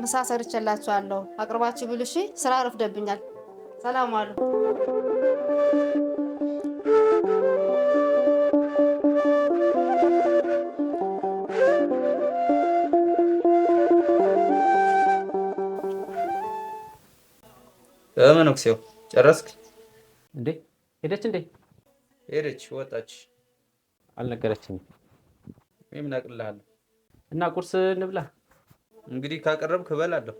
ምሳ ሰርቼላችኋለሁ አቅርባችሁ ብሉ እሺ ስራ ረፍደብኛል ሰላም ዋሉ መነኩሴው ጨረስክ እንዴ ሄደች እንዴ ሄደች ወጣች አልነገረችኝም ምን አቅልልሃለሁ እና ቁርስ እንብላ እንግዲህ ካቀረብክ እበላለሁ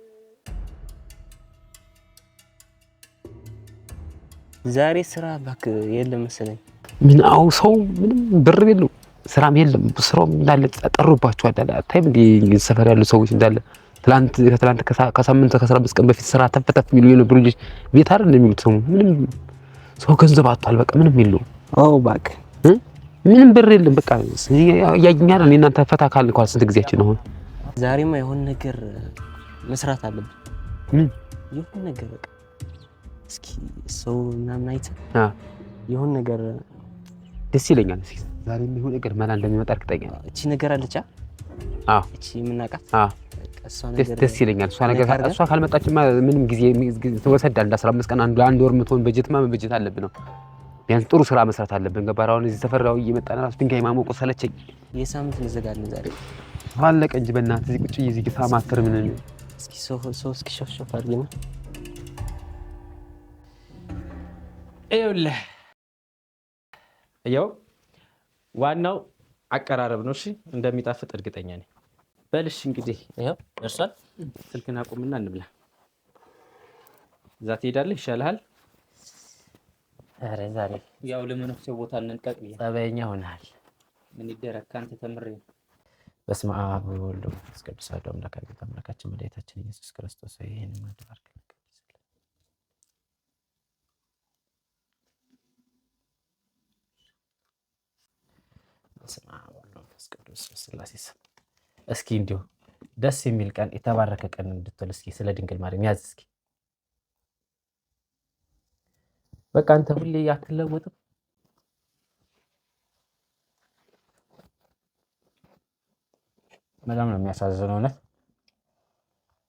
ዛሬ ስራ ባክ የለም መሰለኝ ምን አው ሰው ምንም ብር የለው ስራም የለም ስራው እንዳለ ጠሩባቸዋል አለ ታይም እንዴ ሰፈር ያሉ ሰዎች እንዳለ ትላንት ከሳምንት ከ15 ቀን በፊት ስራ ተፈተፍ የሚሉ የነበሩ ልጅ ቤት አይደል እንደሚሉት ምንም ሰው ገንዘብ አጣል በቃ ምንም የለው አው ባክ ምንም ብር የለም በቃ ያኛል እኔ እናንተ ፈታ ካልን እንኳን ስንት ጊዜያችን ነው ዛሬማ የሆነ ነገር መስራት አለብን ምን የሆነ ነገር በቃ እስኪ ሰው ምናምን አይተህ የሆነ ነገር ደስ ይለኛል እስኪ ዛሬ የሚሆን ነገር ማን እንደሚመጣ እርግጠኛ ነኝ እቺ ነገር አለች እቺ ምናቃት ደስ ይለኛል እሷ ካልመጣችማ ምንም ጊዜ ተወሰዳል እንደ 15 ቀን አንድ ወር ምትሆን በጀትማ በጀት አለብን ነው ቢያንስ ጥሩ ስራ መስራት አለብን ገባራውን እዚህ ተፈራው እየመጣና ራስ ድንጋይ ማሞቆ ሰለቸኝ የሳምንት ልዘጋልን ዛሬ አለቀ እንጂ በእናትህ እዚህ ቁጭ እዚህ ግፋ ማተር ምን እስኪ ሰው እስኪ ሸፍሸፍ አድርገና እየው ዋናው አቀራረብ ነው እሺ እንደሚጣፍጥ እርግጠኛ ነኝ በልሽ እንግዲህ ይሄው እርሷል ስልክና ቁምና እንብላ ዛት ሄዳለህ ይሻልሃል አረ ዛሬ ያው ለመነኩሴው ቦታ እንንቀቅ ጸባይኛ ሆነሃል ምን ይደረግ ካንተ ተምሬ በስመ አብ ወወልድ ወመንፈስ ቅዱስ አሐዱ አምላካችን መድኃኒታችን ኢየሱስ ክርስቶስ ይሄን ማድረግ በስመ አብ ወወልድ ወመንፈስ ቅዱስ ስላሴ ስም እስኪ እንዲሁ ደስ የሚል ቀን የተባረከ ቀን እንድትል እስኪ ስለ ድንግል ማርያም ያዝ እስኪ በቃ አንተ ሁሌ አትለወጥም በጣም ነው የሚያሳዝነው ነው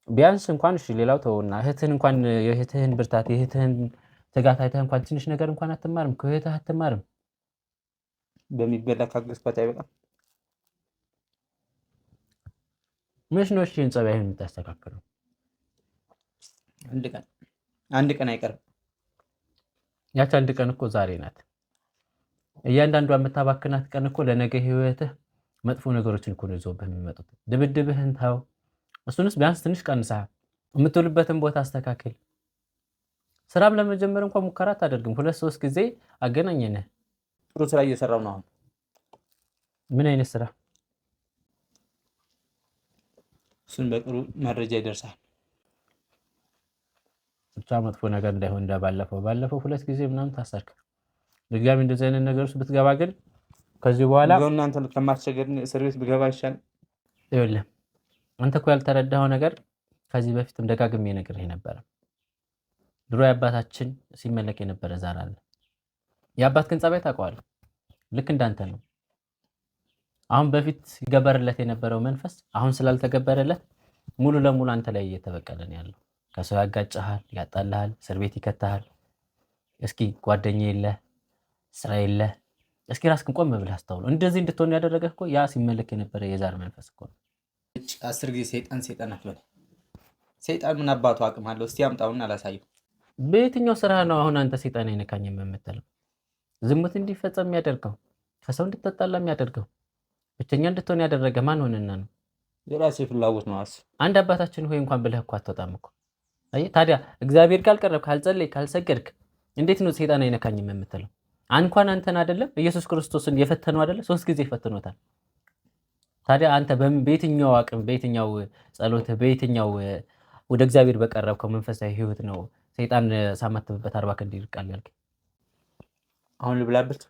ቢያንስ እንኳን እሺ ሌላው ተውና እህትህን እንኳን የእህትህን ብርታት የእህትህን ትጋት አይተህ እንኳን ትንሽ ነገር እንኳን አትማርም ከእህትህ አትማርም በሚበላ ካገዝኳት አይበቃም መች ነው እሺ ጸባይህን የምታስተካክለው አንድ ቀን አይቀርም ያቺ አንድ ቀን እኮ ዛሬ ናት እያንዳንዷ የምታባክናት ቀን እኮ ለነገ ህይወትህ መጥፎ ነገሮችን እኮ ነው ይዞብህ የሚመጡት ድብድብህን ተው እሱንስ ቢያንስ ትንሽ ቀንሰህ የምትውልበትን ቦታ አስተካክል ስራም ለመጀመር እንኳን ሙከራ አታደርግም 2-3 ጊዜ አገናኘንህ ጥሩ ስራ እየሰራው ነው አሁን ምን አይነት ስራ እሱን በቅሩ መረጃ ይደርሳል ብቻ መጥፎ ነገር እንዳይሆን እንደባለፈው 2 ጊዜ ምናምን ታሰርክ ድጋሚ እንደዚህ አይነት ነገር ውስጥ ብትገባ ግን ከዚህ በኋላ እናንተ ለማስቸገር ሰርቪስ ብገባ ይሻል ይኸውልህ አንተ እኮ ያልተረዳኸው ነገር ከዚህ በፊትም ደጋግሜ ነግሬህ ነበር ድሮ ያባታችን ሲመለክ የነበረ ዛር አለ ያባትህን ጸባይ ታውቀዋለህ ልክ እንዳንተ ነው አሁን በፊት ይገበርለት የነበረው መንፈስ አሁን ስላልተገበረለት ሙሉ ለሙሉ አንተ ላይ እየተበቀለ ነው ያለው ከሰው ያጋጭሃል ያጣልሃል እስር ቤት ይከተሃል እስኪ ጓደኛ የለ ስራ የለ እስኪ ራስህን ቆም ብለህ አስተውል እንደዚህ እንድትሆን ያደረገህ እኮ ያ ሲመለክ የነበረ የዛር መንፈስ እኮ ነው 10 ጊዜ ሰይጣን አትበል ሰይጣን ምን አባቱ አቅም አለው እስቲ ያምጣውና አላሳየው በየትኛው ስራ ነው አሁን አንተ ሰይጣን አይነካኝም የምትለው ዝሙት እንዲፈጸም የሚያደርገው ከሰው እንድትጣላ የሚያደርገው ብቸኛ እንድትሆን ያደረገ ማን ሆነና ነው የራሴ ፍላጎት ነው አንድ አባታችን ሆይ እንኳን ብለህ እኮ አትወጣም እኮ አይ ታዲያ እግዚአብሔር ካልቀረብ ካልጸለይ ካልሰገድክ እንዴት ነው ሰይጣን አይነካኝም የምትለው እንኳን አንተን አይደለም ኢየሱስ ክርስቶስን የፈተነው አይደለ 3 ጊዜ ፈተነውታል ታዲያ አንተ በየትኛው አቅም በየትኛው ጸሎት በየትኛው ወደ እግዚአብሔር በቀረብከው መንፈሳዊ ህይወት ነው ሰይጣን ሳማተብበት 40 ቀን ይርቃል ያልከ አሁን ልብላበት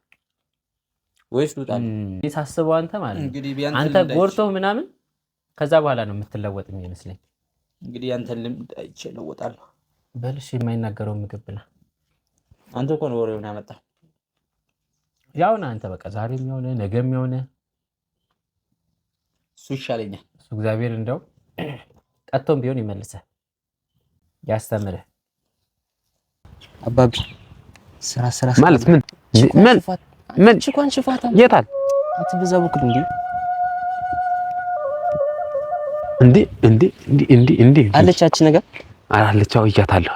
ወይስ ልውጣል ይሳስበው አንተ ማለት ነው አንተ ጎርቶህ ምናምን ከዛ በኋላ ነው የምትለወጥ የሚመስለኝ እንግዲህ አንተን ልምድ አይችለውጣል በልሽ የማይናገረው ምግብ ብላ አንተ እኮ ነው ወሬውን ያመጣ ያውና አንተ በቃ ዛሬም ያውነ ነገም ያውነ እሱ ይሻለኛል እሱ እግዚአብሔር እንደው ቀጥቶም ቢሆን ይመልሰህ ያስተምርህ። አባቢ ስራ ማለት ምን ችኳን ሽፋታ የታል አትበዛ በኩል እንዴ አለቻች ነገር አላለቻው እያታለሁ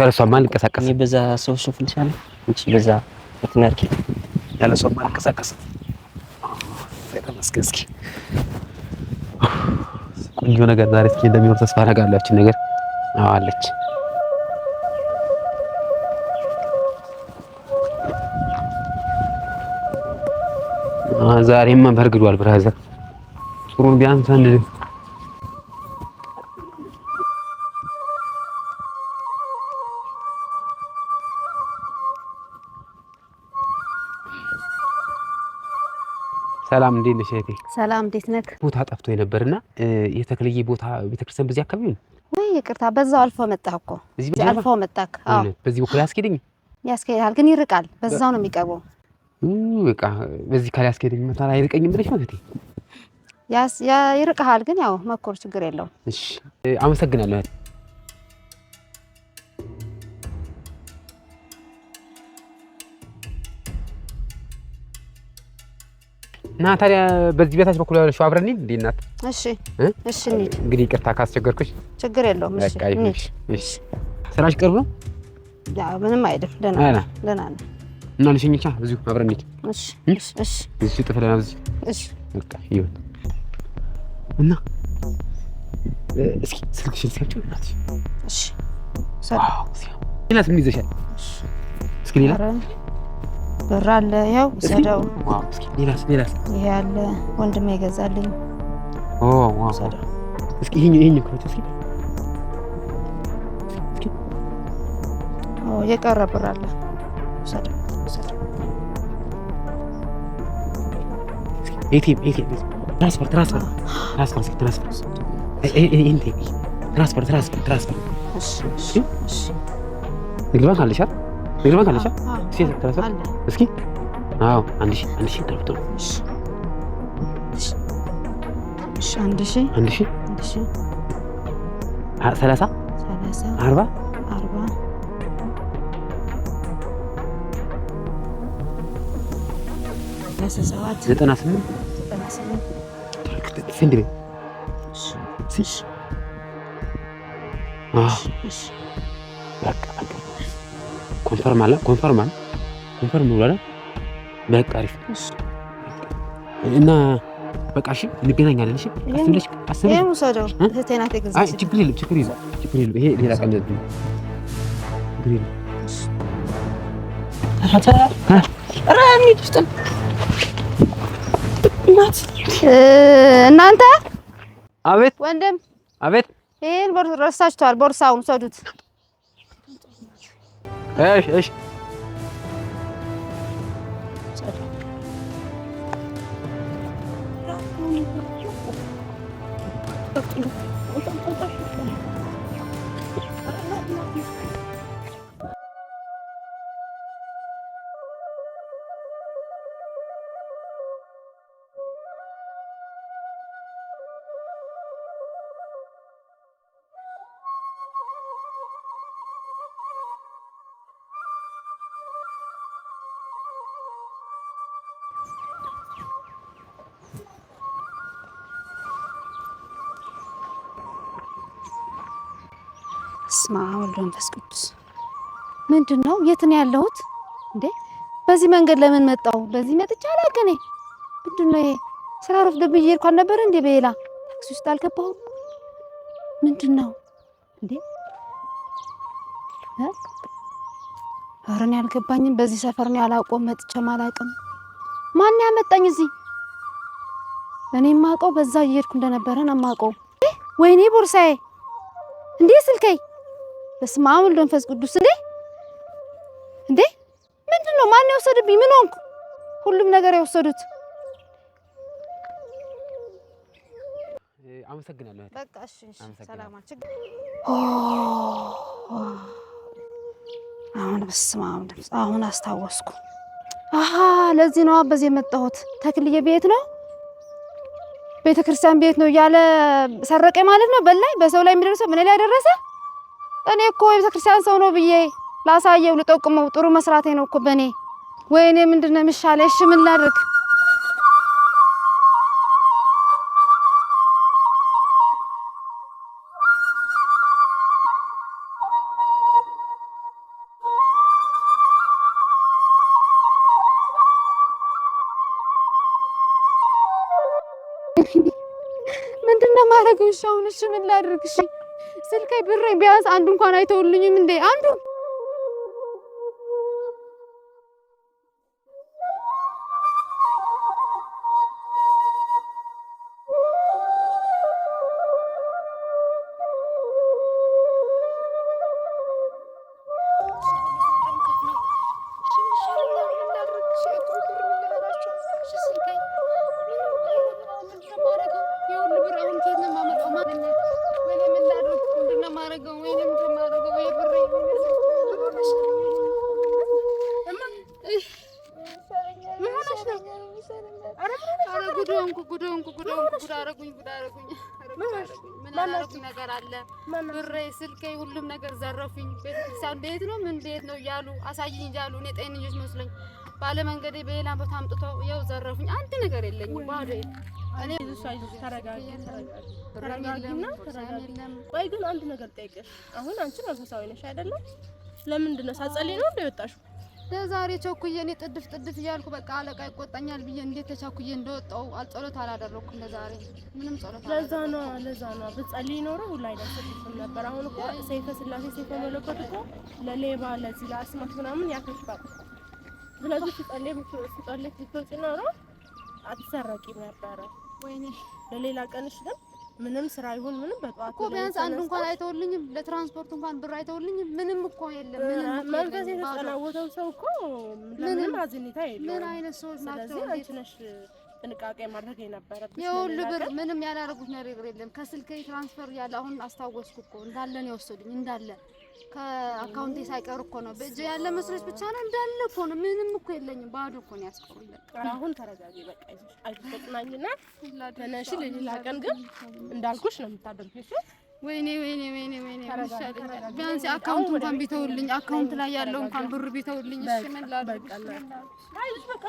ያለሷ ማን ልንቀሳቀስ እኔ በዛ ሰው ሸፍልሻለሁ እንጂ በዛ በትናርኪ ያለሷ ማን ልንቀሳቀስ ተመስገን። እስኪ ቆንጆ ነገር ዛሬ እስኪ እንደሚሆን ተስፋ አደርጋለሁ። ያቺን ነገር አለች ዛሬማ በርግዷል። ብራዘር ጥሩ ቢያንስ አንድ ሰላም እንዴት ነሽ እህቴ? ሰላም እንዴት ነህ? ቦታ ጠፍቶ የነበርና የተክልዬ ቦታ ቤተክርስቲያን በዚህ አካባቢ ነው ወይ? ይቅርታ በዛው አልፎ መጣህ እኮ እዚህ አልፎ መጣህ። አዎ በዚህ በኩል ያስኬደኝ ያስኬዳል፣ ግን ይርቃል። በዛው ነው የሚቀርበው። በቃ በዚህ ካል ያስኬደኝ መታላ አይርቀኝም ብለሽ ነው እህቴ? ይርቃል፣ ግን ያው መኮር ችግር የለውም። እሺ አመሰግናለሁ እህቴ። እና ታዲያ በዚህ ቤታች በኩል ያለሽው አብረን እንሂድ እንዴ እናት? እሺ እሺ እንሂድ። እንግዲህ ይቅርታ ካስቸገርኩሽ። ችግር የለውም። እሺ እንሂድ። እሺ ስራሽ ቅርብ ነው? ያው ምንም አይደለም። ደህና ነው። እና ልሽኝቻ እዚሁ አብረን እንሂድ። እሺ እሺ እሺ ጥፍለና እዚህ። እሺ በቃ ይሁን። እና እስኪ ስልክሽን ሲያቸው እናት። እሺ ዋው ሲያው ሌላስ ምን ይዘሻል? እስኪ ሌላ ብር አለ፣ ያው ሰደው። ዋው እስኪ ሌላስ ይሄ አለ ወንድሜ ይገዛልኝ። ዋው ሰደው። እስኪ ይሄኛው ከሆነ እስኪ የቀረ ብር አለ ሰደው። ኤቲኤም ትራንስፈር ትራንስፈር እሺ ንግድ ባንክ አለሽ አይደል? ንግድ ባንክ አለሽ አይደል? ትራንስፈር እስኪ አዎ 1000 ተብቶ እሺ 1000 30 40 98 ስንት ቤት? ኮንፈርም አለ ኮንፈርም ብሏል። በቃ አሪፍ እና በቃ እሺ እንገናኛለን። እሺ አስብልሽ ይሄን ውሰደው። እህቴ ናት የገዛችኝ። ችግር የለም። ይሄ ሌላ ቀን ችግር የለም። እናንተ አቤት ወንድም አቤት። ይሄን ረሳችኋል። ቦርሳውን ሰዱት። እሺ በስመ አብ ወወልድ ወመንፈስ ቅዱስ። ምንድን ነው? የት ነው ያለሁት እንዴ? በዚህ መንገድ ለምን መጣሁ? በዚህ መጥቼ አላውቅም እኔ። ምንድን ነው ይሄ? ስራ ረፍዶብኝ እየሄድኩ አልነበረ እንዴ? በሌላ ታክሲ ውስጥ አልገባሁም? ምንድን ነው እንዴ? ኧረ እኔ አልገባኝም። በዚህ ሰፈር ነው ያላውቀውም፣ መጥቼም አላውቅም። ማን ያመጣኝ እዚህ? እኔ የማውቀው በዛ እየሄድኩ እንደነበረ ነው የማውቀው። ወይኔ ቦርሳዬ እንዴ! ስልኬ! በስመ አብ ወወልድ ወመንፈስ ቅዱስ። እንዴ ምንድን ነው? ማን የወሰደብኝ? ምን ሆንኩ? ሁሉም ነገር የወሰዱት። አመሰግናለሁ። በቃ እሺ፣ ሰላም አልችግር። አሁን በስመ አብ አሁን አስታወስኩ። አሃ ለዚህ ነው በዚህ የመጣሁት። ተክልዬ ቤት ነው ቤተክርስቲያን ቤት ነው እያለ ሰረቀኝ ማለት ነው። በላይ በሰው ላይ የሚደርሰው ምን ላይ ደረሰ? እኔ እኮ የቤተክርስቲያን ሰው ነው ብዬ ላሳየው ልጠቁመው ጥሩ መስራቴ ነው እኮ በኔ። ወይኔ ምንድነው የሚሻለው? እሺ ምን ላድርግ? ምንድነው ማድረግሽ? አሁን እሺ ምን ላድርግ? እሺ ስልኬ ብሬ ቢያንስ አንዱ እንኳን አይተውልኝም እንዴ? አንዱ ስልኬ ሁሉም ነገር ዘረፉኝ። ቤተክርስቲያን ቤት ነው ምን ቤት ነው እያሉ አሳይኝ እያሉ እኔ ጤነኞች መስሎኝ ባለመንገዴ በሌላ ቦታ አምጥተው ይኸው ዘረፉኝ። አንድ ነገር የለኝም ባዶ። እኔ ተረጋጊና ቆይ ግን አንድ ነገር ጠይቀሽ። አሁን አንቺ መንፈሳዊ ነሽ አይደለም? ለምንድን ነው ሳጸልይ ነው እንደወጣሽው? ለዛሬ ቸኩዬ እኔ ጥድፍ እያልኩ በቃ አለቃ ይቆጣኛል ብዬ እንዴት ተቻኩዬ እንደወጣው አልጸሎት አላደረኩም። ለዛሬ ምንም ጸሎት አላደረኩም። ለዛ ነው ብጸልይ ኖሮ ሁሉ አይደርስም ነበር። አሁን እኮ ሰይፈ ስላሴ ሰይፈ መለኮት እኮ ለሌባ ለዚህ ለአስማት ምናምን ያከሽፋል። ስለዚህ ትጸልይ ብትወጪ ኖሮ አትሰረቂም ነበረ። ወይኔ ለሌላ ቀንሽ ግን ምንም ስራ ይሁን ምንም በጧት እኮ ቢያንስ አንድ እንኳን አይተውልኝም። ለትራንስፖርት እንኳን ብር አይተውልኝም። ምንም እኮ የለም። ምንም መንፈስ የተጠናወተው ሰው እኮ ምንም አዝኒታ የለም። ምን አይነት ሰዎች ናቸው? ስለዚህ አንቺ ነሽ ጥንቃቄ ማድረግ የነበረብሽ። የሁሉ ብር ምንም ያላረጉት ነገር የለም። ከስልኬ ትራንስፈር ያለ አሁን አስታወስኩ እኮ እንዳለ ነው የወሰዱኝ። እንዳለ ከአካውንቴ ሳይቀር እኮ ነው በእጄ ያለ መስሎሽ ብቻ ነው እንዳለ እኮ ነው። ምንም እኮ የለኝም። ባዶ እኮ ነው ያስቀሩልኝ። አሁን ተረጋጊ በቃ ይዘሽ አይተጥናኝና ተነሽ። ለሌላ ቀን ግን እንዳልኩሽ ነው የምታደርጊው። ወይኔ ቢያንስ አካውንት እንኳን ቢተውልኝ አካውንት ላይ ያለው እንኳን ብር ቢተውልኝ። እሺ ምን ላድርግ? አይልሽ በቃ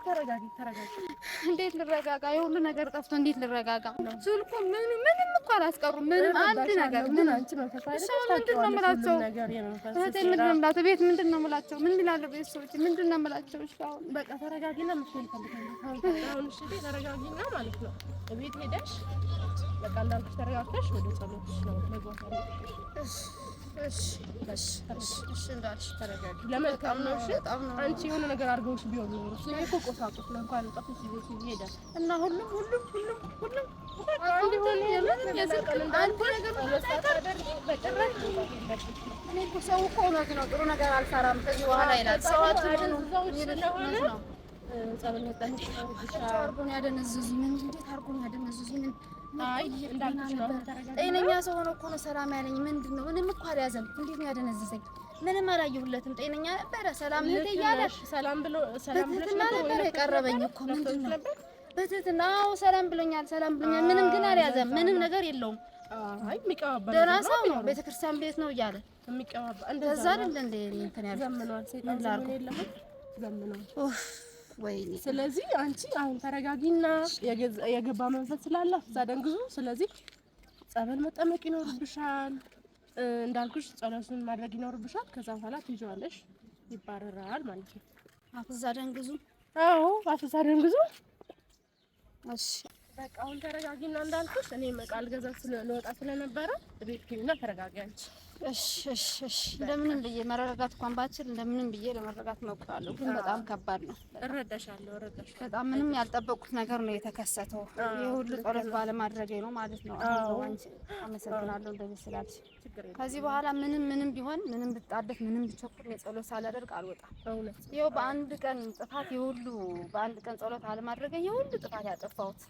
ተረጋጊ። እንዴት ልረጋጋ? የሁሉ ነገር ጠፍቶ እንዴት ልረጋጋ? ስልኩ ምንም እኮ አላስቀሩም። ምንም አንድ ነገር ምን አንቺ ነው ተፋይደሽ ምንድነው የምላቸው? ምንድነው የምላቸው? ቤት ምንድነው የምላቸው? ምን ይላሉ ቤተሰቦች? ምንድነው የምላቸው? እሺ አሁን በቃ ተረጋጊና መስሎኝ ፈልጋለሁ። አሁን እሺ ተረጋጊና ማለት ነው ቤት ሄደሽ በቃ እንዳልኩሽ ተረጋግተሽ ወደ ጸሎትሽ ነው መግባት አለብሽ። እሺ እንዳልሽ ተረጋጊ። ለመልካም ነው። እሺ አንቺ የሆነ ነገር አድርገውሽ ቢሆን ነው እኮ ቆሳቁስ ነው እንኳን ጠፍሽ ይዘሽ ይሄዳል እና ሁሉም አንድ ሆነ አንድ ነገር ተደርጎ በጭራሽ እኔ እኮ ሰው እኮ ነው ጥሩ ነገር አልሰራም ከዚህ በኋላ ይላል። ሰዋት ነው ጸበል መጣን አርጎን ያደነዝዙኝ። እንዴት አርጎን ያደነዝዙኝ? አይ እንዳልኩሽ ነው። ጤነኛ ሰው ሆኖ እኮ ነው ሰላም ያለኝ። ምንድነው? ምንም እኮ አልያዘም። እንዴት ነው ያደነዘዘኝ? ምንም አላየሁለትም። ጤነኛ ነበረ። ሰላም እያለ ሰላም ነበር የቀረበኝ እኮ ምንድነው? በትህትና ሰላም ብሎኛል። ምንም ግን አልያዘም። ምንም ነገር የለውም። አይ የሚቀባበል ደህና ሰው ነው። ቤተክርስቲያን ቤት ነው እያለ የሚቀባበል እንደዛ አይደል እንዴ? እንትን ያለ ዘመኗል። ሰይጣን ዘመኗል። ወይኔ ስለዚህ አንቺ አሁን ተረጋጊና የገባ መንፈስ ስላለ አትደንግዙ። ስለዚህ ጸበል መጠመቅ ይኖርብሻል። እንዳልኩሽ ጸሎትን ማድረግ ይኖርብሻል። ከዛ በኋላ ትይዣለሽ፣ ይባረራል ማለት ነው። አትደንግዙ። አዎ አትደንግዙ። እሺ በቃ አሁን ተረጋጊና እንዳልኩሽ እኔ መቃል ገዛ ስለወጣ ስለነበረ ቤት ኪና ተረጋጊ አንቺ። እሺ እንደምንም ብዬ መረጋጋት እንኳን ባችል እንደምንም ብዬ ለመረጋጋት እሞክራለሁ፣ ግን በጣም ከባድ ነው። እረዳሻለሁ። በጣም ምንም ያልጠበቁት ነገር ነው የተከሰተው። የሁሉ ጸሎት ባለማድረጌ ነው ማለት ነው። አንቺ አመሰግናለሁ እንደዚህ ስላልሽ። ከዚህ በኋላ ምንም ቢሆን ምንም ብጣደፍ ምንም ብቸኩል የጸሎት ሳላደርግ አልወጣም። ይኸው በአንድ ቀን ጥፋት በአንድ ቀን ጸሎት አለማድረጌ የሁሉ ጥፋት ያጠፋሁት።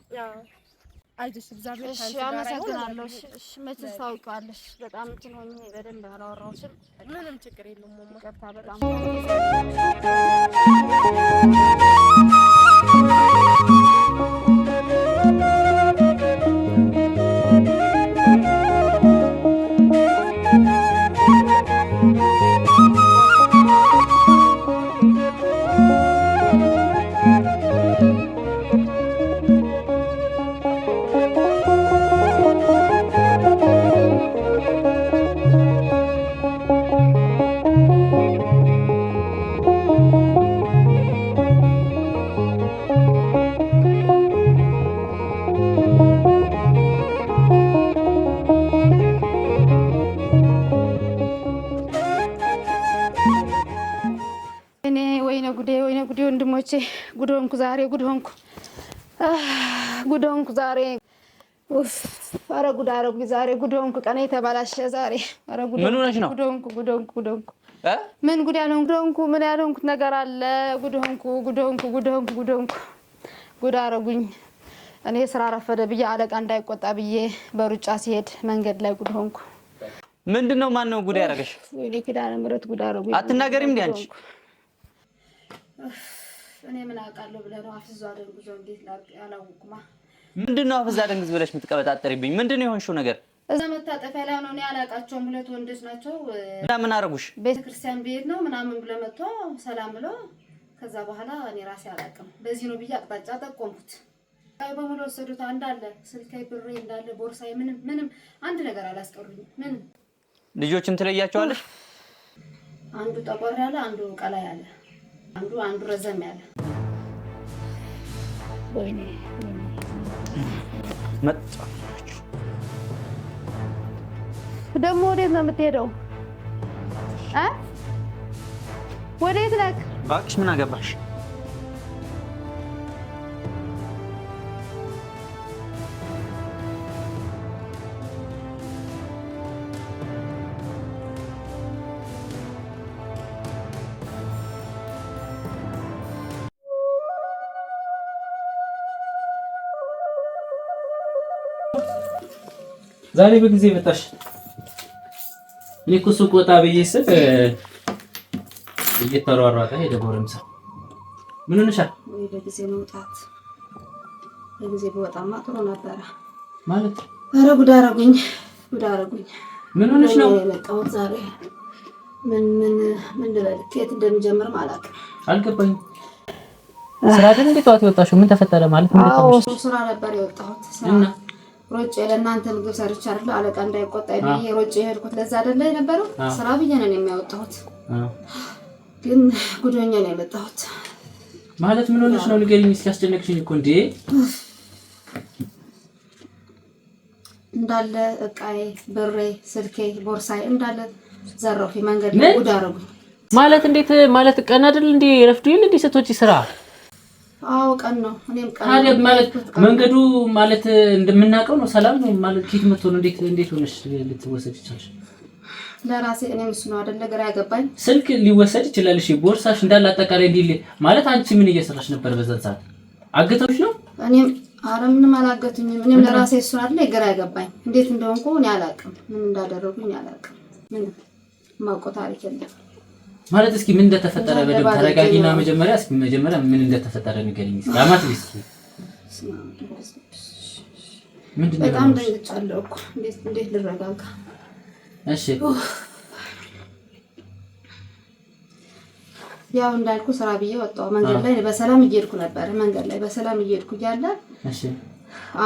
አይዞሽ እግዚአብሔር ካንቺ ጋር ይሁን። አመሰግናለሁ። እሺ መቼስ ታውቂዋለሽ በጣም እንትን ሆኜ በደንብ አላወራሁሽም። ምንም ችግር የለውም ማማ። ይቅርታ በጣም ወይኔ ጉዴ ወንድሞቼ ጉድ ሆንኩ ዛሬ ዛሬ ኡፍ ኧረ ጉድ አደረጉኝ ዛሬ ጉድ ሆንኩ ቀኔ ተበላሸ ዛሬ ኧረ ጉድ ሆንኩ ምን ጉድ ያልሆንኩ ምን ያልሆንኩት ነገር አለ ጉድ ሆንኩ ጉድ አደረጉኝ እኔ ስራ ረፈደ ብዬ አለቃ እንዳይቆጣ ብዬ በሩጫ ሲሄድ መንገድ ላይ ጉድ ሆንኩ ምንድነው ማን ነው ጉድ ያረጋሽ ወይኔ ኪዳነ ምሕረት ጉድ አደረጉኝ አትናገሪም እንዴ አንቺ እኔ ምን አውቃለሁ ብለህ ነው አፍዟ ደንግዞ እንዴት አላወቅኩማ ምንድነው አፍዛ ደንግዝ ብለሽ የምትቀበጣጠሪብኝ ምንድነው የሆንሽው ነገር እዛ መታጠፊያ ላይ ነው እኔ አላውቃቸውም ሁለት ወንዶች ናቸው እና ምን አረጉሽ ቤተክርስቲያን ብሄድ ነው ምናምን ብሎ መጥቶ ሰላም ብሎ ከዛ በኋላ እኔ ራሴ አላውቅም በዚህ ነው ብዬ አቅጣጫ ጠቆምኩት አይ በሙሉ ወሰዱት አንዳለ ስልካይ ብሬ እንዳለ ቦርሳዬ ምንም አንድ ነገር አላስቀሩኝም ምንም ልጆችን ትለያቸዋለሽ አንዱ ጠቆር ያለ አንዱ ቀላ ያለ አንዱ ረዘም ያለ ወይኔ መጣችሁ ደግሞ ወዴት ነው የምትሄደው ወዴት ነህ እባክሽ ምን አገባሽ ዛሬ በጊዜ መጣሽ እኔ እኮ ሱቅ ወጣ ብዬ ስል እየተሯሯጠ ሄደ ጎረምሳ ምን ሆነሻል ወይ በጊዜ መውጣት በጊዜ በወጣማ ጥሩ ነበር ማለት ኧረ ጉድ አደረጉኝ ምን ሆነሽ ነው የመጣሁት ዛሬ ምን ልበል ከየት እንደምጀምር አላውቅም አልገባኝም ስራ አይደል እንዴ ጠዋት የወጣሽው ምን ተፈጠረ ማለት ምን ተፈጠረ ስራ ነበር የወጣሁት ሮጬ ለእናንተ ምግብ ሰርቻ አይደል አለቃ እንዳይቆጣ ብዬ ሮጬ ሄድኩት ለዛ አይደል የነበረው ስራ ብዬ ነው የሚያወጣሁት ግን ጉዶኛ ነው የመጣሁት ማለት ምን ሆነሽ ነው ንገሪኝ እስኪ አስጨነቅሽኝ እኮ እንዴ እንዳለ እቃዬ ብሬ ስልኬ ቦርሳዬ እንዳለ ዘረፉ መንገድ ላይ ጉድ አደረጉኝ ማለት እንዴት ማለት ቀን አይደል እንዴ ረፍዱ ይል እንዴ ሰቶች ስራ አዎ ቀን ነው እኔም ቀን ታዲያ ማለት መንገዱ ማለት እንደምናውቀው ነው ሰላም ነው ማለት ኪት መጥቶ ነው እንዴት ሆነሽ ልትወሰድ ይችላል ለራሴ እኔም እሱ ነው አይደል ነገር ያገባኝ ስልክ ሊወሰድ ይችላል እሺ ቦርሳሽ እንዳለ አጠቃላይ እንዲል ማለት አንቺ ምን እየሰራሽ ነበር በዛን ሰዓት አገተውሽ ነው እኔም ምንም አላገቱኝም እኔም ለራሴ እሱ አይደል ነገር ያገባኝ እንዴት እንደሆንኩ እኔ አላውቅም ምን እንዳደረጉኝ አላውቅም ምን ማውቀው ታሪክ የለም ማለት እስኪ ምን እንደተፈጠረ በደም ተረጋጊና መጀመሪያ ምን እንደተፈጠረ ንገሪኝ እስኪ አማት እስኪ ምንድነው በጣም ደንግጫለሁ እኮ እንዴት ልረጋጋ እሺ ያው እንዳልኩ ስራ ብዬ ወጣሁ መንገድ ላይ በሰላም እየሄድኩ ነበር መንገድ ላይ በሰላም እየሄድኩ እያለ እሺ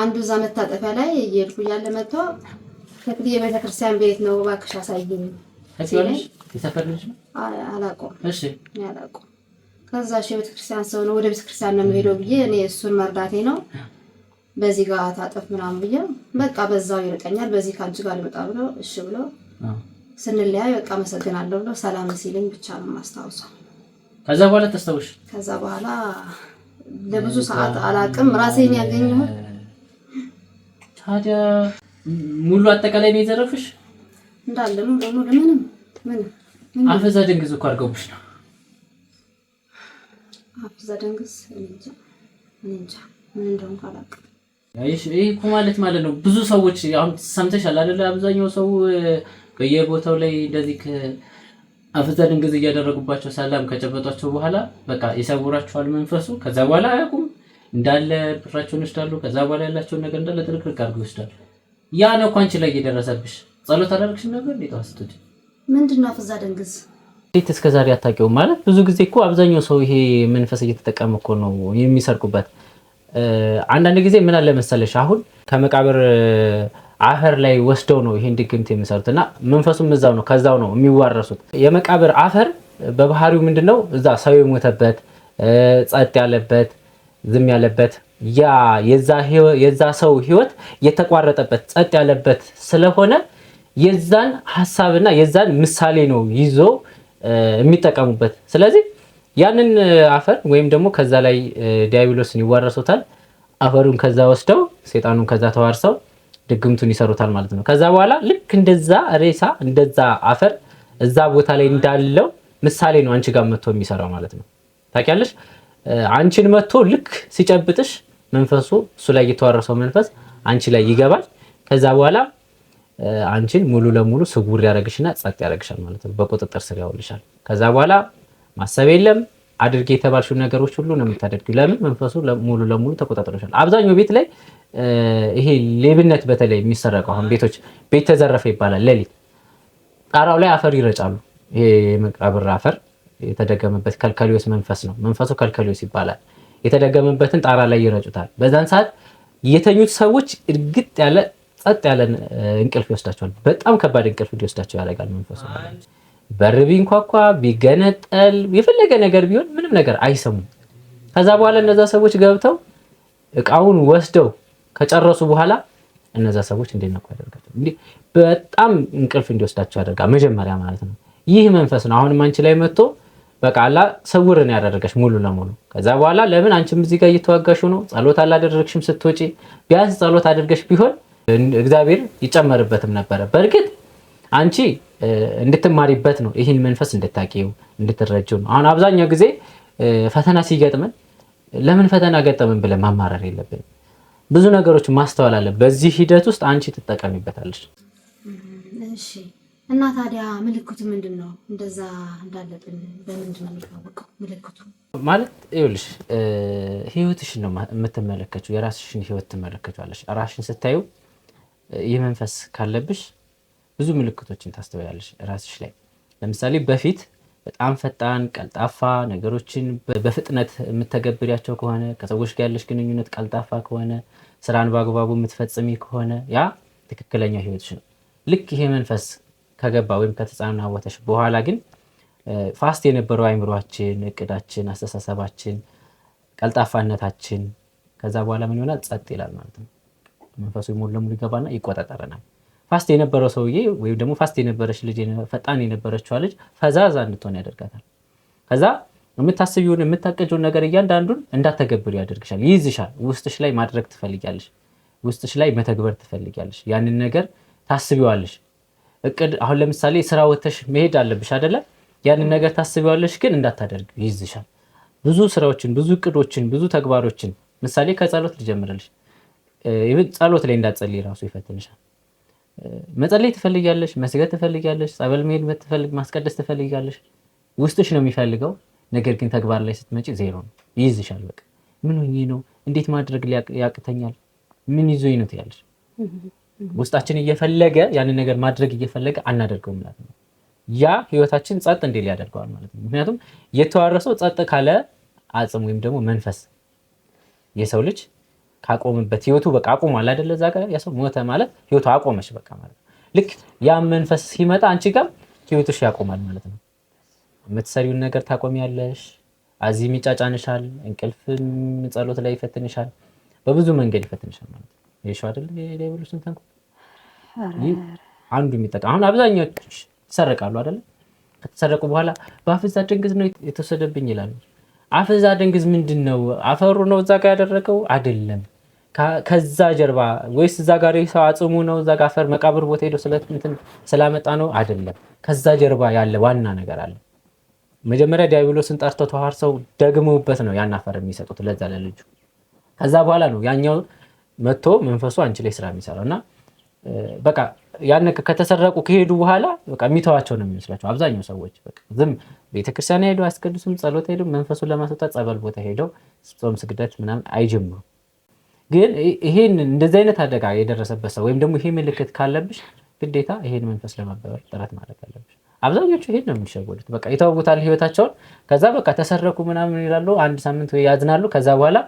አንዱ እዛ መታጠፊያ ላይ እየሄድኩ እያለ መጥቶ ከፍል የቤተክርስቲያን ቤት ነው እባክሽ አሳይኝ እሺ የሰፈር ልጅ ነው አላውቀውም እሺ አላውቀውም ከዛ እሺ ቤተክርስቲያን ሰው ነው ወደ ቤተክርስቲያን ነው የምሄደው ብዬ እኔ እሱን መርዳቴ ነው በዚህ ጋር ታጠፍ ምናምን ብዬ በቃ በዛው ይርቀኛል በዚህ ካንቺ ጋር ልመጣ ብሎ እሺ ብሎ ስንለያይ በቃ መሰግናለሁ ብሎ ሰላም ሲልኝ ብቻ ነው ማስታወሰው ከዛ በኋላ ተስተውሽ ከዛ በኋላ ለብዙ ሰዓት አላውቅም ራሴን ያገኘሁት ታዲያ ሙሉ አጠቃላይ ነው የዘረፍሽ እንዳለ ነው ደግሞ ምን አፈዛ ደንግዝ እኮ አድርገውብሽ ነው አፈዛ ደንግዝ እንጃ ምን እንደሆነ አላውቅም ይሄ እኮ ማለት ነው ብዙ ሰዎች አሁን ሰምተሻል አይደል አብዛኛው ሰው በየቦታው ላይ እንደዚህ አፈዛ ደንግዝ እያደረጉባቸው ሰላም ከጨበጧቸው በኋላ በቃ ይሰውራቸዋል መንፈሱ ከዛ በኋላ አያውቁም እንዳለ ብራቸውን ይወስዳሉ ከዛ በኋላ ያላቸው ነገር እንዳለ ትርክርክ አድርገው ይወስዳሉ ያ ነው እኮ አንቺ ላይ እየደረሰብሽ ጸሎት አደረግሽ ነበር እንዴ ታስቱት ምንድነው አፈዛ ደንግዝ እንዴት እስከዛሬ አታውቂው ማለት ብዙ ጊዜ እኮ አብዛኛው ሰው ይሄ መንፈስ እየተጠቀመ እኮ ነው የሚሰርቁበት አንዳንድ ጊዜ ምን አለ መሰለሽ አሁን ከመቃብር አፈር ላይ ወስደው ነው ይሄን ድግምት የሚሰሩትና መንፈሱም እዛው ነው ከዛው ነው የሚዋረሱት የመቃብር አፈር በባህሪው ምንድነው እዛ ሰው የሞተበት ጸጥ ያለበት ዝም ያለበት ያ የዛ ሰው ህይወት የተቋረጠበት ጸጥ ያለበት ስለሆነ የዛን ሐሳብና የዛን ምሳሌ ነው ይዞ የሚጠቀሙበት ስለዚህ ያንን አፈር ወይም ደግሞ ከዛ ላይ ዲያብሎስን ይዋረሱታል። አፈሩን ከዛ ወስደው ሰይጣኑን ከዛ ተዋርሰው ድግምቱን ይሰሩታል ማለት ነው። ከዛ በኋላ ልክ እንደዛ ሬሳ እንደዛ አፈር እዛ ቦታ ላይ እንዳለው ምሳሌ ነው አንቺ ጋር መጥቶ የሚሰራው ማለት ነው። ታውቂያለሽ? አንቺን መጥቶ ልክ ሲጨብጥሽ መንፈሱ እሱ ላይ የተዋረሰው መንፈስ አንቺ ላይ ይገባል። ከዛ በኋላ አንቺን ሙሉ ለሙሉ ስጉር ያደርግሽና ጸጥ ያደርግሻል ማለት ነው። በቁጥጥር ስር ያውልሻል። ከዛ በኋላ ማሰብ የለም አድርጌ የተባልሽው ነገሮች ሁሉ ነው የምታደርጊው። ለምን? መንፈሱ ሙሉ ለሙሉ ተቆጣጥሮሻል። አብዛኛው ቤት ላይ ይሄ ሌብነት በተለይ የሚሰረቀው አሁን ቤት ተዘረፈ ይባላል። ሌሊት ጣራው ላይ አፈር ይረጫሉ። ይሄ የመቃብር አፈር የተደገመበት ከልከሊዮስ መንፈስ ነው። መንፈሱ ከልከሊዮስ ይባላል። የተደገመበትን ጣራ ላይ ይረጩታል። በዛን ሰዓት የተኙት ሰዎች እርግጥ ያለ ጸጥ ያለ እንቅልፍ ይወስዳቸዋል። በጣም ከባድ እንቅልፍ እንዲወስዳቸው ያደርጋል መንፈሱ። በር ቢንኳኳ ቢገነጠል የፈለገ ነገር ቢሆን ምንም ነገር አይሰሙም። ከዛ በኋላ እነዛ ሰዎች ገብተው እቃውን ወስደው ከጨረሱ በኋላ እነዛ ሰዎች እንዲነቁ ያደርጋቸው። እንግዲህ በጣም እንቅልፍ እንዲወስዳቸው ያደርጋል መጀመሪያ ማለት ነው። ይህ መንፈስ ነው አሁንም አንቺ ላይ መጥቶ በቃ አላ ሰውርን ያደረገሽ ሙሉ ለሙሉ። ከዛ በኋላ ለምን አንቺም እዚህ ጋር እየተዋጋሽው ነው? ጸሎት አላደረግሽም ስትወጪ? ቢያንስ ጸሎት አድርገሽ ቢሆን እግዚአብሔር ይጨመርበትም ነበረ። በእርግጥ አንቺ እንድትማሪበት ነው፣ ይህን መንፈስ እንድታቂው እንድትረጂው ነው። አሁን አብዛኛው ጊዜ ፈተና ሲገጥመን ለምን ፈተና ገጠመን ብለን ማማረር የለብንም። ብዙ ነገሮች ማስተዋል አለ። በዚህ ሂደት ውስጥ አንቺ ትጠቀሚበታለሽ። እሺ እና ታዲያ ምልክቱ ምንድነው? እንደዛ እንዳለብን በምንድነው የሚታወቀው ምልክቱ? ማለት ይኸውልሽ ህይወትሽን ነው የምትመለከቹ፣ የራስሽን ህይወት ትመለከቻለሽ። ራስሽን ስታዩ ይህ መንፈስ ካለብሽ ብዙ ምልክቶችን ታስተውያለሽ ራስሽ ላይ። ለምሳሌ በፊት በጣም ፈጣን ቀልጣፋ ነገሮችን በፍጥነት የምትተገብሪያቸው ከሆነ፣ ከሰዎች ጋር ያለሽ ግንኙነት ቀልጣፋ ከሆነ፣ ስራን በአግባቡ የምትፈጽሚ ከሆነ ያ ትክክለኛ ህይወትሽ ነው። ልክ ይሄ መንፈስ ከገባ ወይም ከተጻናወተሽ በኋላ ግን ፋስት የነበረው አይምሮአችን፣ እቅዳችን፣ አስተሳሰባችን፣ ቀልጣፋነታችን ከዛ በኋላ ምን ይሆናል? ጸጥ ይላል ማለት ነው። መንፈሱ ሙሉ ለሙሉ ይገባና ይቆጣጠረናል። ፋስት የነበረው ሰውዬ ወይም ደግሞ ፋስት የነበረች ልጅ ፈጣን የነበረችዋ ልጅ ፈዛዛ እንድትሆን ያደርጋታል። ከዛ የምታስቢውን የምታቀጂውን ነገር እያንዳንዱን እንዳትተገብሪ ያደርግሻል፣ ይይዝሻል። ውስጥሽ ላይ ማድረግ ትፈልጊያለሽ፣ ውስጥሽ ላይ መተግበር ትፈልጊያለሽ። ያንን ነገር ታስቢዋለሽ። እቅድ አሁን ለምሳሌ ስራ ወተሽ መሄድ አለብሽ አይደለ? ያንን ነገር ታስቢዋለሽ፣ ግን እንዳታደርግ ይይዝሻል። ብዙ ስራዎችን፣ ብዙ እቅዶችን፣ ብዙ ተግባሮችን ምሳሌ ከጸሎት ልጀምርልሽ። ጸሎት ላይ እንዳትጸልይ ራሱ ይፈትንሻል። መጸለይ ትፈልጊያለሽ፣ መስገድ ትፈልጊያለሽ፣ ጸበል መሄድ ማስቀደስ ትፈልጊያለሽ። ውስጥሽ ነው የሚፈልገው፣ ነገር ግን ተግባር ላይ ስትመጪ ዜሮ ነው፣ ይይዝሻል። በቃ ምን ሆኜ ነው? እንዴት ማድረግ ያቅተኛል? ምን ይዞኝ ነው ትያለሽ። ውስጣችን እየፈለገ ያንን ነገር ማድረግ እየፈለገ አናደርገውም ማለት ነው። ያ ህይወታችን ጸጥ እንዲል ያደርገዋል ማለት ነው። ምክንያቱም የተዋረሰው ጸጥ ካለ አጽም ወይም ደግሞ መንፈስ የሰው ልጅ ካቆመበት ህይወቱ በቃ አቆሟል አይደለ? እዛ ጋር ያ ሰው ሞተ ማለት ህይወቱ አቆመሽ በቃ ማለት ነው። ልክ ያ መንፈስ ሲመጣ አንቺ ጋር ህይወትሽ ያቆማል ማለት ነው። የምትሰሪውን ነገር ታቆሚያለሽ፣ አዚም ይጫጫንሻል፣ እንቅልፍም ጸሎት ላይ ይፈትንሻል፣ በብዙ መንገድ ይፈትንሻል ማለት ነው። ይሄው አይደለ የሌብሉስን ተንኩ አንዱ የሚጠቃ አሁን አብዛኞቹ ይሰረቃሉ አይደለ? ከተሰረቁ በኋላ በአፍዛ ድንግዝ ነው የተወሰደብኝ ይላሉ። አፍዛ ድንግዝ ምንድነው? አፈሩ ነው እዛ ጋር ያደረገው አይደለም። ከዛ ጀርባ ወይስ እዛ ጋር ሰው አጽሙ ነው እዛ ጋር አፈር መቃብር ቦታ ሄዶ ስላመጣ ነው አይደለም። ከዛ ጀርባ ያለ ዋና ነገር አለ። መጀመሪያ ዲያብሎስን ጠርተው ተዋርሰው ደግመውበት ነው ያን አፈር የሚሰጡት ለዛ ለልጁ። ከዛ በኋላ ነው ያኛው መጥቶ መንፈሱ አንቺ ላይ ስራ የሚሰራውና በቃ ያን ከተሰረቁ ከሄዱ በኋላ በቃ የሚተዋቸው ነው የሚመስላቸው አብዛኛው ሰዎች። በቃ ዝም ቤተክርስቲያን ሄደው አስቀድሱም ጸሎት ሄደው መንፈሱን ለማስወጣት ጸበል ቦታ ሄደው ጾም ስግደት ምናምን አይጀምሩ። ግን ይሄን እንደዚህ አይነት አደጋ የደረሰበት ሰው ወይም ደግሞ ይሄ ምልክት ካለብሽ ግዴታ ይሄን መንፈስ ለማባበር ጥረት ማድረግ አለብሽ። አብዛኞቹ ይሄን ነው የሚሸወዱት። በቃ ይተውታል ህይወታቸውን። ከዛ በቃ ተሰረኩ ምናምን ይላሉ፣ አንድ ሳምንት ወይ ያዝናሉ። ከዛ በኋላ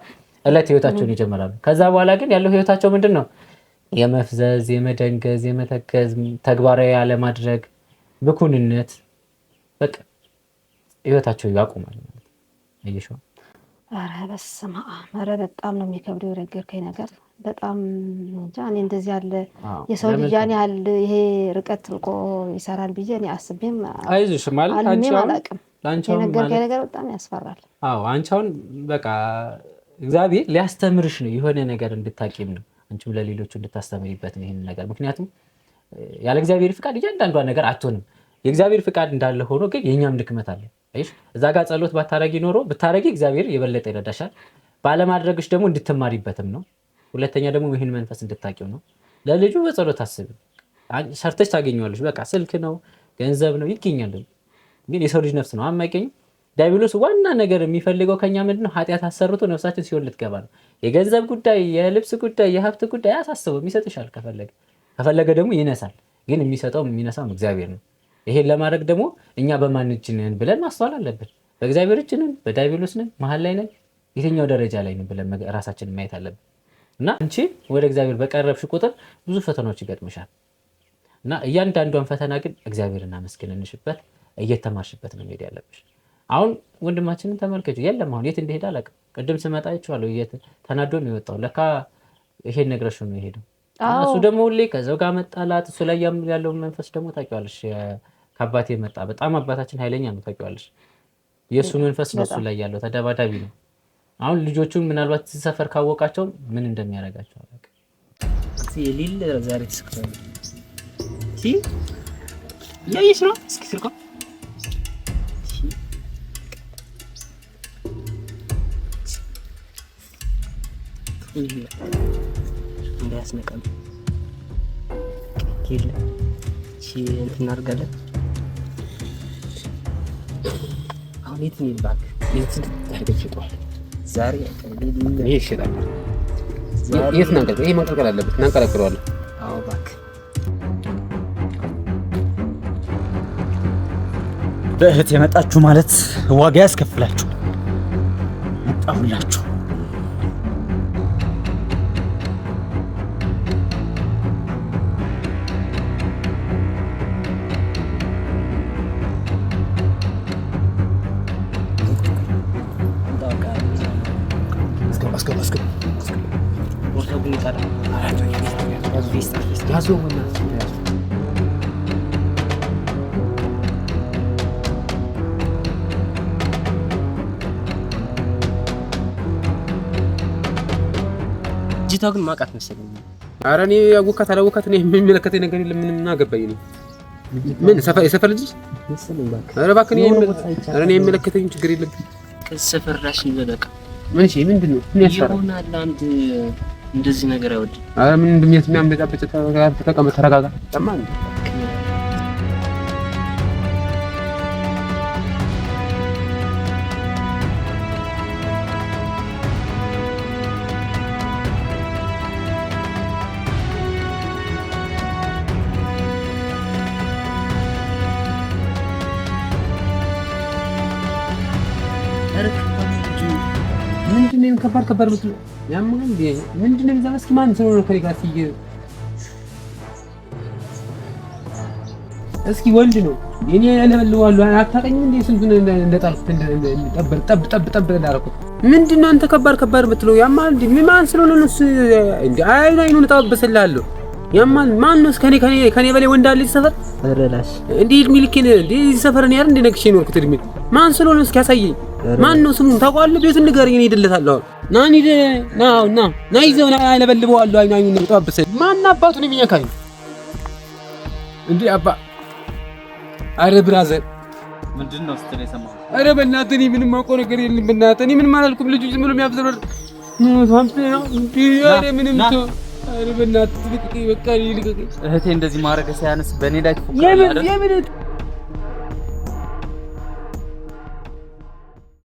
እለት ህይወታቸውን ይጀምራሉ። ከዛ በኋላ ግን ያለው ህይወታቸው ምንድነው? የመፍዘዝ፣ የመደንገዝ፣ የመተከዝ፣ ተግባራዊ ያለማድረግ፣ ብኩንነት፣ በቃ ህይወታቸው ያቆማል ማለት ነው። አይሽው? ኧረ በስመ አብ! ኧረ በጣም ነው የሚከብደው የነገርከኝ ነገር። በጣም እንጃ እኔ እንደዚህ ያለ የሰው ልጅ ያን ያህል ይሄ ርቀት ርቆ ይሰራል ብዬ እኔ አስቤም አይዞሽ ማለት አልሜም አላውቅም። ላንቻው ማለት ነገር በጣም ያስፈራል። አዎ አንቻውን በቃ እግዚአብሔር ሊያስተምርሽ ነው የሆነ ነገር እንድታቂም ነው አንቺም ለሌሎቹ እንድታስተምሪበት ነው ይሄን ነገር ምክንያቱም ያለ እግዚአብሔር ፍቃድ እያንዳንዷ ነገር አትሆንም የእግዚአብሔር ፍቃድ እንዳለ ሆኖ ግን የኛም ድክመት አለ አይሽ እዛ ጋር ጸሎት ባታረጊ ኖሮ ብታረጊ እግዚአብሔር የበለጠ ይረዳሻል ባለማድረግሽ ደግሞ እንድትማሪበትም ነው ሁለተኛ ደግሞ ይሄን መንፈስ እንድታቂው ነው ለልጁ በጸሎት አስቢ ሰርተሽ ታገኘዋለሽ በቃ ስልክ ነው ገንዘብ ነው ይገኛል ግን የሰው ልጅ ነፍስ ነው አማይገኝ ዲያብሎስ ዋና ነገር የሚፈልገው ከኛ ምንድነው ኃጢአት አሰርቶ ነፍሳችን ሲኦል ልትገባ ነው የገንዘብ ጉዳይ የልብስ ጉዳይ የሀብት ጉዳይ አሳስበው የሚሰጥሻል ከፈለገ ደግሞ ይነሳል ግን የሚሰጠው የሚነሳው እግዚአብሔር ነው ይሄን ለማድረግ ደግሞ እኛ በማን እጅ ነን ብለን ማስተዋል አለብን በእግዚአብሔር እጅ ነን በዲያብሎስ ነን መሃል ላይ ነን የትኛው ደረጃ ላይ ነን ብለን ራሳችንን ማየት አለብን እና አንቺ ወደ እግዚአብሔር በቀረብሽ ቁጥር ብዙ ፈተናዎች ይገጥምሻል እና እያንዳንዷን ፈተና ግን እግዚአብሔርን አመስግነንሽበት እየተማርሽበት ነው መሄድ ያለብሽ አሁን ወንድማችንን ተመልከቱ የለም አሁን የት እንደሄደ አላውቅም ቅድም ስመጣ አይቼዋለሁ ተናዶ ነው የወጣው ለካ ይሄን ነግረሽ ነው የሄደው እሱ ደግሞ ሁሌ ከዛው ጋር መጣላት እሱ ላይ ያለው መንፈስ ደግሞ ታውቂዋለሽ ከአባቴ መጣ በጣም አባታችን ኃይለኛ ነው ታውቂዋለሽ የሱ መንፈስ ነው እሱ ላይ ያለው ተደባዳቢ ነው አሁን ልጆቹን ምናልባት ሰፈር ካወቃቸው ምን እንደሚያደርጋቸው አላውቅም የሊል ዛሬ ተስክቷል ያይሽ ነው እስኪ ስልኳ እንዳያስነቀም ይል እንትን እናድርጋለን አሁን የት ነው ባክ የት ታደርገው ዛሬ ይሄ ይሽላል የት ናንቀል ይሄ ማንቀልቀል አለበት እናንቀለቅለዋለን አዎ ባክ በእህት የመጣችሁ ማለት ዋጋ ያስከፍላችሁ መጣሁላችሁ ጂታ ግን ማቃት መሰለኝ ኧረ እኔ ያወካት አላወካት እኔ የሚመለከተኝ ነገር የለም ምንም አገባኝ ነው ምን የሰፈር ልጅ መሰለኝ ባክ ኧረ እባክህ ኧረ እኔ የሚመለከተኝ ችግር የለም ከሰፈር ራሽ ይበለቅ ምን እሺ ምንድነው ምን ያስፈራ ይሆናል አንድ እንደዚህ ነገር አይወድም ኧረ ምን እንደሚያምበጣበት ተቀመጥ ተረጋጋ ተማን ምንድነው ከባድ ምትሉ ያማን እንዴ ምንድነው የሚዛመስክ ማን ስለሆነ ከኔ ጋር ሲየ እስኪ ወንድ ነው እኔ ያለበልዋለሁ አታቀኝም እንዴ ስንቱን እንደጣልኩት ጠብ እንዳደረኩት ምንድነው አንተ ከባድ ምትሉ ያማን እንዴ ማን ስለሆነ ነው እንዴ አይኑን ተጠበሰልሃለሁ ያማን ማን ነው ከኔ በላይ ወንድ አለ ሰፈር አረላሽ እንዴ ሚልኪን እንዴ ሰፈር ነው ያር እንዴ ነክሽ ይኖርኩት እድሜ ማን ስለሆነ እስኪ ያሳየኝ ማን ነው ስሙን ታውቃለህ ቤቱን ንገረኝ እኔ እደለታለሁ ናኒ ና ይዘው ና ያለበልበዋለሁ አይኑን ነው ተጠበሰ ማን አባቱን የሚያካኝ እንዴ አባ አረ ብራዘር ምንድነው ስትል የሰማው አረ በእናትህ እኔ ምንም አውቀው ነገር የለም በእናትህ እኔ ምንም አላልኩም ልጁ ዝም ብሎ የሚያብዘረር አረ ምንም አረ በእናትህ ልቀቀኝ በቃ ልቀቀኝ እህቴ እንደዚህ ማድረግ ሳያንስ በእኔ ላይ ትፎክራለህ አይደል